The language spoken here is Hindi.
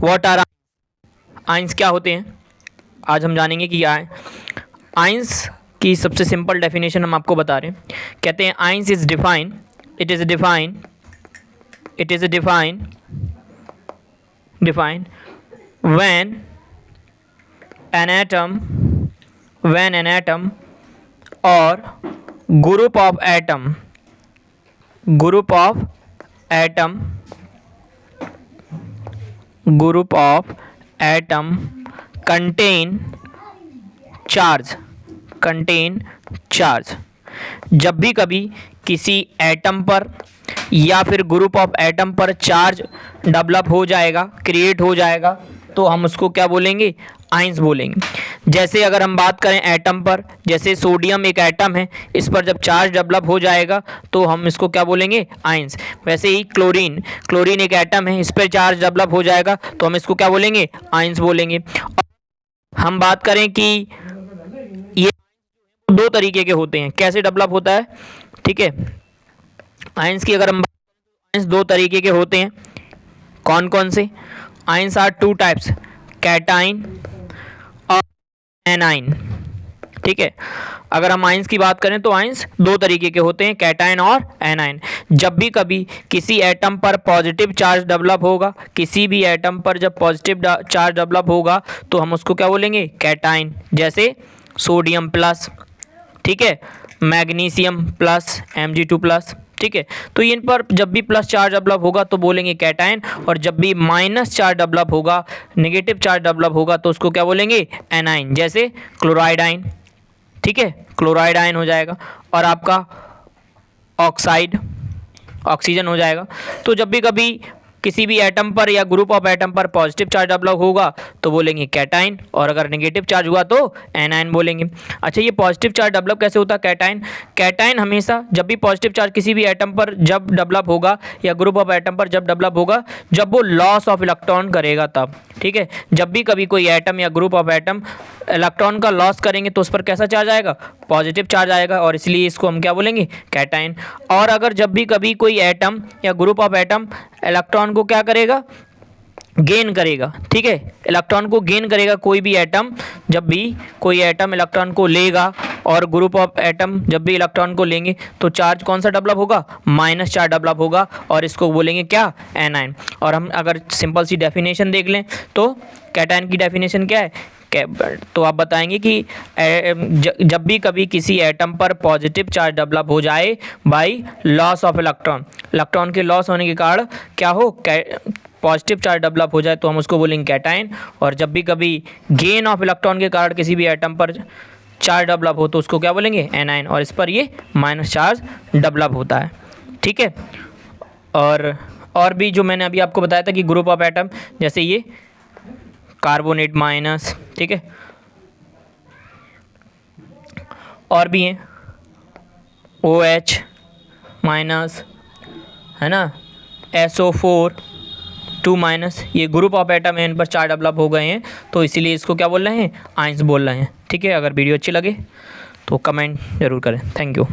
व्हाट आर आइंस क्या होते हैं, आज हम जानेंगे कि क्या है आइंस की सबसे सिंपल डेफिनेशन हम आपको बता रहे हैं। कहते हैं ions is define, it is define when an atom or group of atom contain charge। जब भी कभी किसी एटम पर या फिर ग्रुप ऑफ एटम पर चार्ज डेवलप हो जाएगा, क्रिएट हो जाएगा, तो हम उसको क्या बोलेंगे, आइंस बोलेंगे। जैसे अगर हम बात करें एटम पर, जैसे सोडियम एक एटम है, इस पर जब चार्ज डेवलप हो जाएगा तो हम इसको क्या बोलेंगे, आइंस। वैसे ही क्लोरीन एक एटम है, इस पर चार्ज डेवलप हो जाएगा तो हम इसको क्या बोलेंगे, आइंस बोलेंगे। हम बात करें कि ये दो तरीके के होते हैं, कैसे डेवलप होता है, ठीक है। आइंस की अगर हम आइंस दो तरीके के होते हैं, कौन कौन से, ions are two types, cation और एनाइन, ठीक है। अगर हम आइंस की बात करें तो आइंस दो तरीके के होते हैं, कैटाइन और एनाइन। जब भी कभी किसी एटम पर पॉजिटिव चार्ज डेवलप होगा, किसी भी एटम पर जब पॉजिटिव चार्ज डेवलप होगा तो हम उसको क्या बोलेंगे, कैटाइन। जैसे सोडियम प्लस, ठीक है, मैग्नीशियम प्लस, Mg2 प्लस, ठीक है। तो इन पर जब भी प्लस चार्ज डेवलप होगा तो बोलेंगे कैटाइन, और जब भी माइनस चार्ज डेवलप होगा, नेगेटिव चार्ज डेवलप होगा तो उसको क्या बोलेंगे, एनाइन। जैसे क्लोराइड, ठीक है, क्लोराइड आयन हो जाएगा, और आपका ऑक्सीजन हो जाएगा। तो जब भी कभी किसी भी एटम पर या ग्रुप ऑफ एटम पर पॉजिटिव चार्ज डेवलप होगा तो बोलेंगे कैटाइन, और अगर नेगेटिव चार्ज हुआ तो एनाइन बोलेंगे। अच्छा, ये पॉजिटिव चार्ज डेवलप कैसे होता है, कैटाइन हमेशा जब भी पॉजिटिव चार्ज किसी भी एटम पर जब डेवलप होगा या ग्रुप ऑफ एटम पर जब डेवलप होगा, जब वो लॉस ऑफ इलेक्ट्रॉन करेगा तब, ठीक है। जब भी कभी कोई एटम या ग्रुप ऑफ एटम इलेक्ट्रॉन का लॉस करेंगे तो उस पर कैसा चार्ज आएगा, पॉजिटिव चार्ज आएगा, और इसलिए इसको हम क्या बोलेंगे, कैटाइन। और अगर जब भी कभी कोई एटम या ग्रुप ऑफ एटम इलेक्ट्रॉन को क्या करेगा, गेन करेगा, ठीक है, इलेक्ट्रॉन को गेन करेगा कोई भी एटम, जब भी कोई एटम इलेक्ट्रॉन को लेगा और ग्रुप ऑफ एटम जब भी इलेक्ट्रॉन को लेंगे तो चार्ज कौन सा डेवलप होगा, माइनस चार्ज डेवलप होगा, और इसको बोलेंगे क्या, एनाइन। और हम अगर सिंपल सी डेफिनेशन देख लें तो कैटाइन की डेफिनेशन क्या है, तो आप बताएंगे कि जब भी कभी किसी एटम पर पॉजिटिव चार्ज डेवलप हो जाए बाय लॉस ऑफ इलेक्ट्रॉन के लॉस होने के कारण क्या हो, पॉजिटिव चार्ज डेवलप हो जाए तो हम उसको बोलेंगे कैटाइन, और जब भी कभी गेन ऑफ इलेक्ट्रॉन के कारण किसी भी एटम पर चार्ज डेवलप हो तो उसको क्या बोलेंगे, एनाइन, और इस पर ये माइनस चार्ज डेवलप होता है, ठीक है। और भी जो मैंने अभी आपको बताया था कि ग्रुप ऑफ एटम, जैसे ये कार्बोनेट माइनस, ठीक है, और भी हैं OH माइनस, है ना, SO4 2 माइनस, ये ग्रुप ऑफ एटम है, इन पर चार्ज डेवलप हो गए हैं तो इसीलिए इसको क्या बोल रहे हैं, आइंस बोल रहे हैं, ठीक है। अगर वीडियो अच्छी लगे तो कमेंट जरूर करें। Thank you.